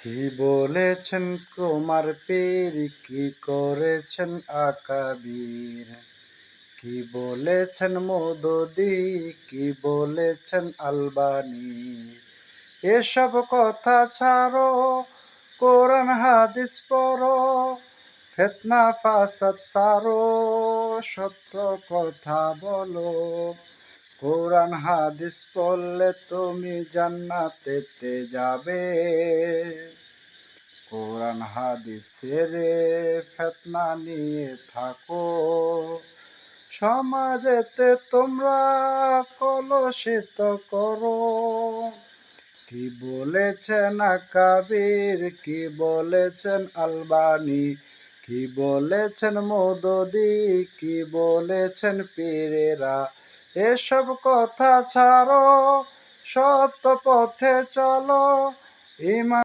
কি বলেছেন তোমার পীর, কি করেছেন আকাবির, কি বলেছেন মওদুদী, কি বলেছেন আলবানী। এসব কথা ছাড়ো, কোরআন হাদিস পড়ো, ফিতনা ফাসাদ ছাড়ো, সত্য কথা বলো। কোরআন হাদিস পড়লে তুমি জান্নাতেতে যাবে। কোরআন হাদিস ছেড়ে ফিতনা নিয়ে থাকো, সমাজেতে তোমরা কলুষিত করো। কি বলেছেন আকাবির, কি বলেছেন আলবানী, কি বলেছেন মওদুদী, কি বলেছেন পীরেরা। এসব কথা ছাড়ো, সত্য পথে চলো, ঈমান